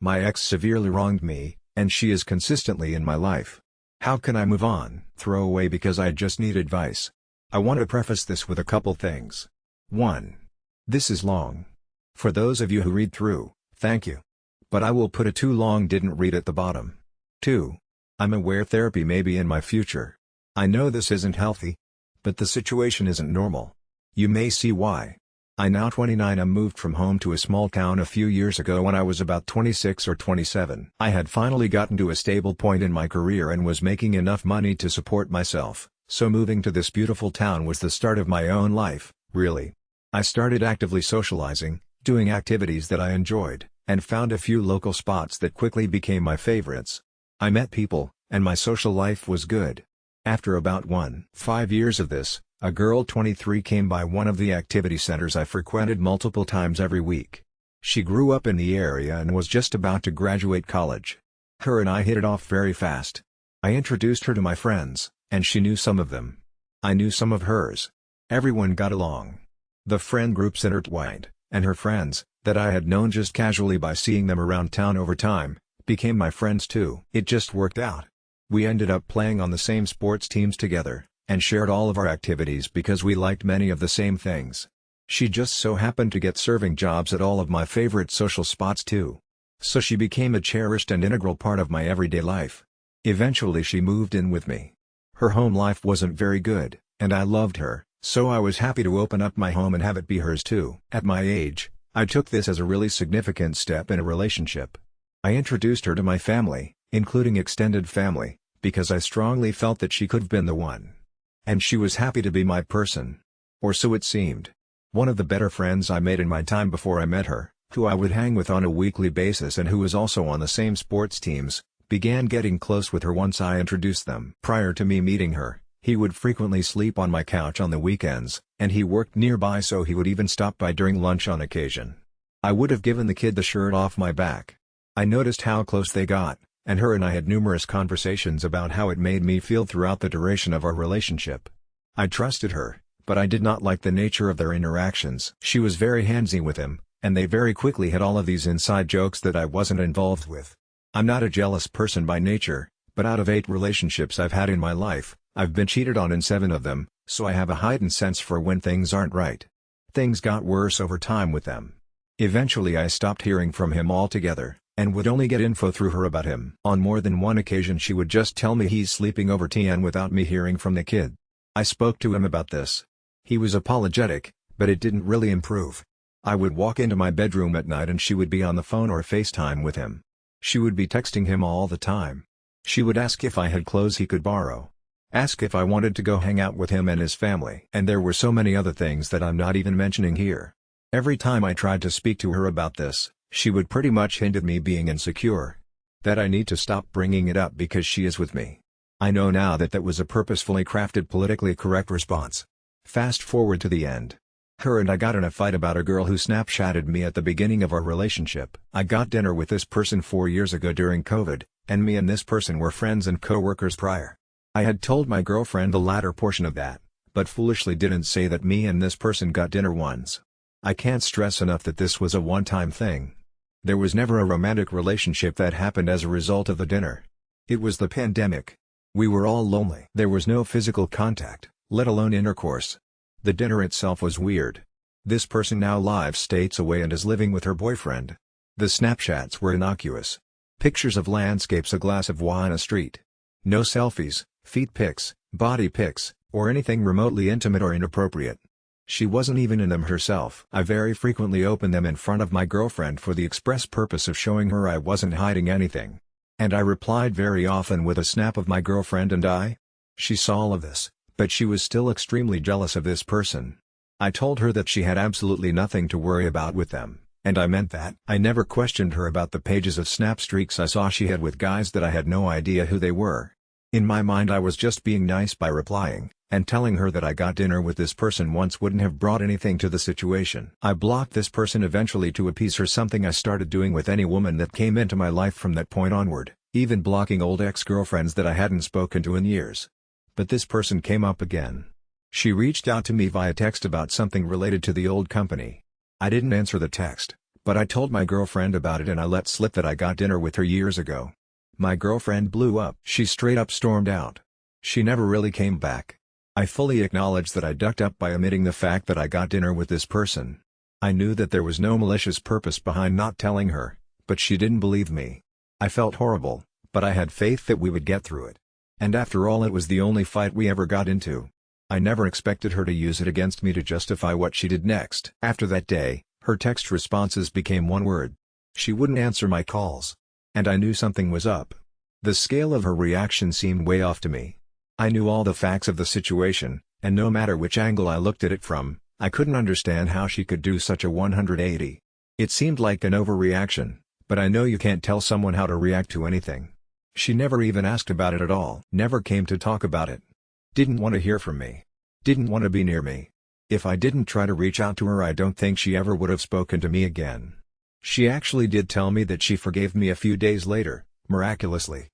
My ex severely wronged me, and she is consistently in my life. How can I move on? Throw away because I just need advice. I want to preface this with a couple things. 1. This is long. For those of you who read through, thank you. But I will put a too long didn't read at the bottom. 2. I'm aware therapy may be in my future. I know this isn't healthy. But the situation isn't normal. You may see why. I now 29 moved from home to a small town a few years ago when I was about 26 or 27. I had finally gotten to a stable point in my career and was making enough money to support myself, so moving to this beautiful town was the start of my own life, really. I started actively socializing, doing activities that I enjoyed, and found a few local spots that quickly became my favorites. I met people, and my social life was good. After about 5 years of this, a girl 23 came by one of the activity centers I frequented multiple times every week. She grew up in the area and was just about to graduate college. Her and I hit it off very fast. I introduced her to my friends, and she knew some of them. I knew some of hers. Everyone got along. The friend groups intertwined, and her friends, that I had known just casually by seeing them around town over time, became my friends too. It just worked out. We ended up playing on the same sports teams together, and shared all of our activities because we liked many of the same things. She just so happened to get serving jobs at all of my favorite social spots too. So she became a cherished and integral part of my everyday life. Eventually she moved in with me. Her home life wasn't very good, and I loved her, so I was happy to open up my home and have it be hers too. At my age, I took this as a really significant step in a relationship. I introduced her to my family, including extended family, because I strongly felt that she could have been the one. And she was happy to be my person. Or so it seemed. One of the better friends I made in my time before I met her, who I would hang with on a weekly basis and who was also on the same sports teams, began getting close with her once I introduced them. Prior to me meeting her, he would frequently sleep on my couch on the weekends, and he worked nearby so he would even stop by during lunch on occasion. I would have given the kid the shirt off my back. I noticed how close they got, and her and I had numerous conversations about how it made me feel throughout the duration of our relationship. I trusted her, but I did not like the nature of their interactions. She was very handsy with him, and they very quickly had all of these inside jokes that I wasn't involved with. I'm not a jealous person by nature, but out of 8 relationships I've had in my life, I've been cheated on in 7 of them, so I have a heightened sense for when things aren't right. Things got worse over time with them. Eventually I stopped hearing from him altogether, and would only get info through her about him. On more than one occasion she would just tell me he's sleeping over TN without me hearing from the kid. I spoke to him about this. He was apologetic, but it didn't really improve. I would walk into my bedroom at night and she would be on the phone or FaceTime with him. She would be texting him all the time. She would ask if I had clothes he could borrow. Ask if I wanted to go hang out with him and his family. And there were so many other things that I'm not even mentioning here. Every time I tried to speak to her about this, she would pretty much hint at me being insecure. That I need to stop bringing it up because she is with me. I know now that that was a purposefully crafted politically correct response. Fast forward to the end. Her and I got in a fight about a girl who Snapchatted me at the beginning of our relationship. I got dinner with this person 4 years ago during COVID, and me and this person were friends and co-workers prior. I had told my girlfriend the latter portion of that, but foolishly didn't say that me and this person got dinner once. I can't stress enough that this was a one-time thing. There was never a romantic relationship that happened as a result of the dinner. It was the pandemic. We were all lonely. There was no physical contact, let alone intercourse. The dinner itself was weird. This person now lives states away and is living with her boyfriend. The Snapchats were innocuous. Pictures of landscapes, a glass of wine, a street. No selfies, feet pics, body pics, or anything remotely intimate or inappropriate. She wasn't even in them herself. I very frequently opened them in front of my girlfriend for the express purpose of showing her I wasn't hiding anything. And I replied very often with a snap of my girlfriend and I. She saw all of this, but she was still extremely jealous of this person. I told her that she had absolutely nothing to worry about with them, and I meant that. I never questioned her about the pages of snap streaks I saw she had with guys that I had no idea who they were. In my mind I was just being nice by replying, and telling her that I got dinner with this person once wouldn't have brought anything to the situation. I blocked this person eventually to appease her, something I started doing with any woman that came into my life from that point onward, even blocking old ex-girlfriends that I hadn't spoken to in years. But this person came up again. She reached out to me via text about something related to the old company. I didn't answer the text, But I told my girlfriend about it and I let slip that I got dinner with her years ago. My girlfriend blew up. She straight up stormed out. She never really came back. I fully acknowledge that I ducked up by omitting the fact that I got dinner with this person. I knew that there was no malicious purpose behind not telling her, but she didn't believe me. I felt horrible, but I had faith that we would get through it. And after all, it was the only fight we ever got into. I never expected her to use it against me to justify what she did next. After that day, her text responses became one word. She wouldn't answer my calls. And I knew something was up. The scale of her reaction seemed way off to me. I knew all the facts of the situation, and no matter which angle I looked at it from, I couldn't understand how she could do such a 180. It seemed like an overreaction, but I know you can't tell someone how to react to anything. She never even asked about it at all. Never came to talk about it. Didn't want to hear from me. Didn't want to be near me. If I didn't try to reach out to her, I don't think she ever would have spoken to me again. She actually did tell me that she forgave me a few days later, miraculously.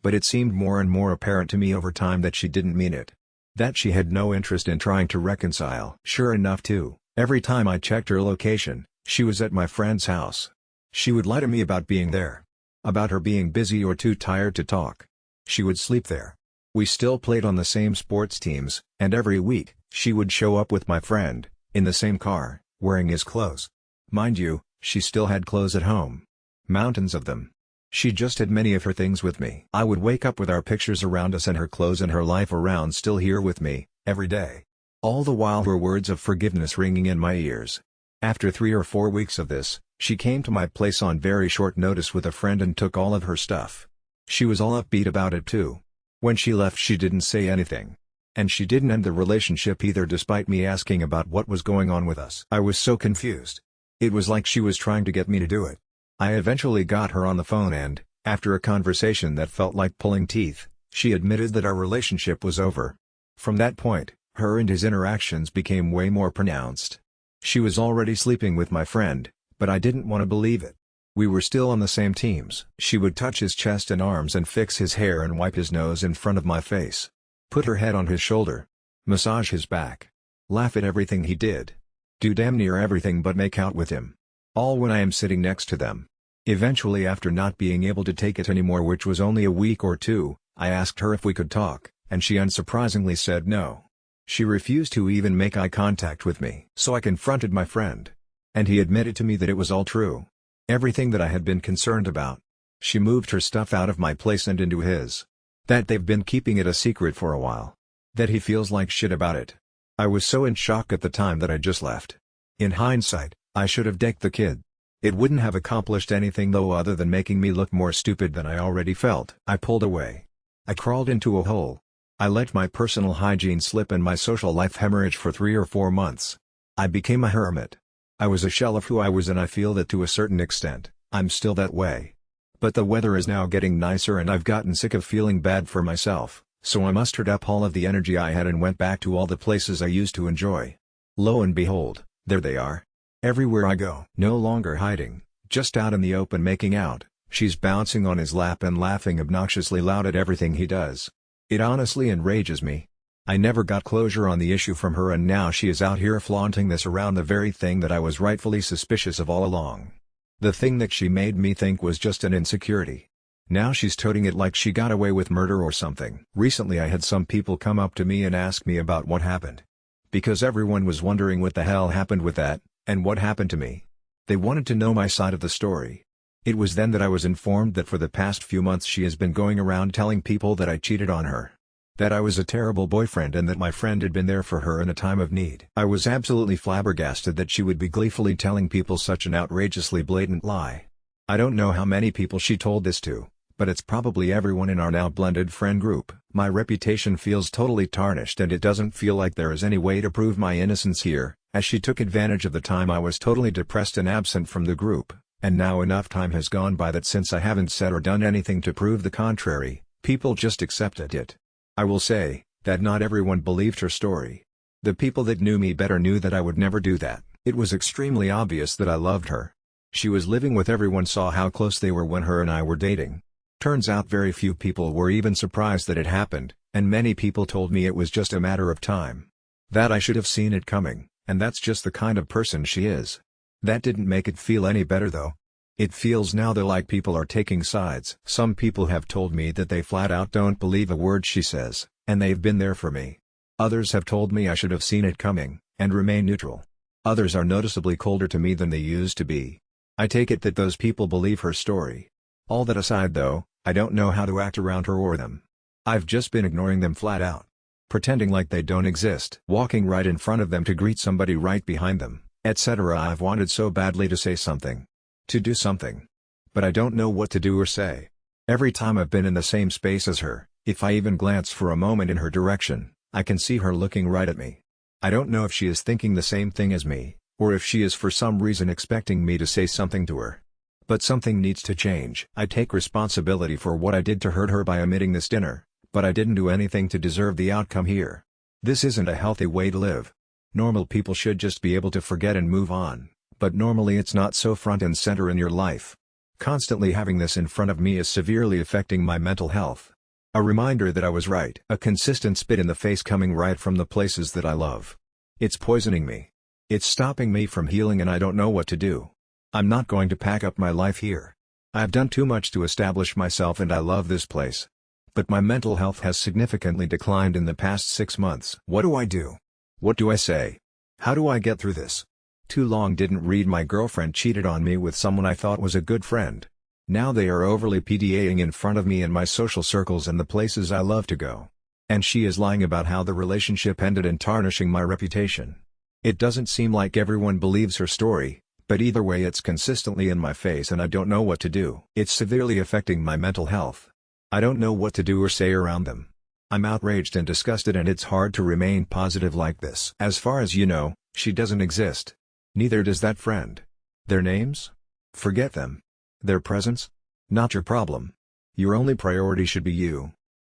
But it seemed more and more apparent to me over time that she didn't mean it. That she had no interest in trying to reconcile. Sure enough too, every time I checked her location, she was at my friend's house. She would lie to me about being there. About her being busy or too tired to talk. She would sleep there. We still played on the same sports teams, and every week, she would show up with my friend, in the same car, wearing his clothes. Mind you, she still had clothes at home. Mountains of them. She just had many of her things with me. I would wake up with our pictures around us and her clothes and her life around still here with me, every day. All the while her words of forgiveness ringing in my ears. After 3 or 4 weeks of this, she came to my place on very short notice with a friend and took all of her stuff. She was all upbeat about it too. When she left she didn't say anything. And she didn't end the relationship either despite me asking about what was going on with us. I was so confused. It was like she was trying to get me to do it. I eventually got her on the phone and, after a conversation that felt like pulling teeth, she admitted that our relationship was over. From that point, her and his interactions became way more pronounced. She was already sleeping with my friend, but I didn't want to believe it. We were still on the same teams. She would touch his chest and arms and fix his hair and wipe his nose in front of my face. Put her head on his shoulder. Massage his back. Laugh at everything he did. Do damn near everything but make out with him. All when I am sitting next to them. Eventually, after not being able to take it anymore, which was only a week or two, I asked her if we could talk, and she unsurprisingly said no. She refused to even make eye contact with me. So I confronted my friend. And he admitted to me that it was all true. Everything that I had been concerned about. She moved her stuff out of my place and into his. That they've been keeping it a secret for a while. That he feels like shit about it. I was so in shock at the time that I just left. In hindsight, I should have decked the kid. It wouldn't have accomplished anything though other than making me look more stupid than I already felt. I pulled away. I crawled into a hole. I let my personal hygiene slip and my social life hemorrhage for 3 or 4 months. I became a hermit. I was a shell of who I was, and I feel that to a certain extent, I'm still that way. But the weather is now getting nicer and I've gotten sick of feeling bad for myself, so I mustered up all of the energy I had and went back to all the places I used to enjoy. Lo and behold, there they are. Everywhere I go. No longer hiding, just out in the open making out. She's bouncing on his lap and laughing obnoxiously loud at everything he does. It honestly enrages me. I never got closure on the issue from her, and now she is out here flaunting this around the very thing that I was rightfully suspicious of all along. The thing that she made me think was just an insecurity. Now she's toting it like she got away with murder or something. Recently I had some people come up to me and ask me about what happened. Because everyone was wondering what the hell happened with that, and what happened to me. They wanted to know my side of the story. It was then that I was informed that for the past few months she has been going around telling people that I cheated on her. That I was a terrible boyfriend and that my friend had been there for her in a time of need. I was absolutely flabbergasted that she would be gleefully telling people such an outrageously blatant lie. I don't know how many people she told this to, but it's probably everyone in our now blended friend group. My reputation feels totally tarnished, and it doesn't feel like there is any way to prove my innocence here, as she took advantage of the time I was totally depressed and absent from the group, and now enough time has gone by that since I haven't said or done anything to prove the contrary, people just accepted it. I will say, that not everyone believed her story. The people that knew me better knew that I would never do that. It was extremely obvious that I loved her. She was living with everyone, saw how close they were when her and I were dating. Turns out very few people were even surprised that it happened, and many people told me it was just a matter of time. That I should have seen it coming, and that's just the kind of person she is. That didn't make it feel any better though. It feels now that like people are taking sides. Some people have told me that they flat out don't believe a word she says, and they've been there for me. Others have told me I should have seen it coming, and remain neutral. Others are noticeably colder to me than they used to be. I take it that those people believe her story. All that aside though, I don't know how to act around her or them. I've just been ignoring them flat out. Pretending like they don't exist. Walking right in front of them to greet somebody right behind them, etc. I've wanted so badly to say something. To do something. But I don't know what to do or say. Every time I've been in the same space as her, if I even glance for a moment in her direction, I can see her looking right at me. I don't know if she is thinking the same thing as me, or if she is for some reason expecting me to say something to her. But something needs to change. I take responsibility for what I did to hurt her by omitting this dinner, but I didn't do anything to deserve the outcome here. This isn't a healthy way to live. Normal people should just be able to forget and move on, but normally it's not so front and center in your life. Constantly having this in front of me is severely affecting my mental health. A reminder that I was right. A consistent spit in the face coming right from the places that I love. It's poisoning me. It's stopping me from healing and I don't know what to do. I'm not going to pack up my life here. I've done too much to establish myself and I love this place. But my mental health has significantly declined in the past 6 months. What do I do? What do I say? How do I get through this? Too long didn't read my girlfriend cheated on me with someone I thought was a good friend. Now they are overly PDAing in front of me in my social circles and the places I love to go. And she is lying about how the relationship ended and tarnishing my reputation. It doesn't seem like everyone believes her story, but either way it's consistently in my face and I don't know what to do. It's severely affecting my mental health. I don't know what to do or say around them. I'm outraged and disgusted and it's hard to remain positive like this. As far as you know, she doesn't exist. Neither does that friend. Their names? Forget them. Their presence? Not your problem. Your only priority should be you.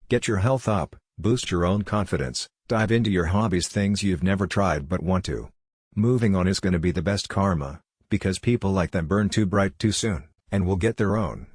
Get your health up, boost your own confidence, dive into your hobbies, things you've never tried but want to. Moving on is going to be the best karma, because people like them burn too bright too soon, and will get their own.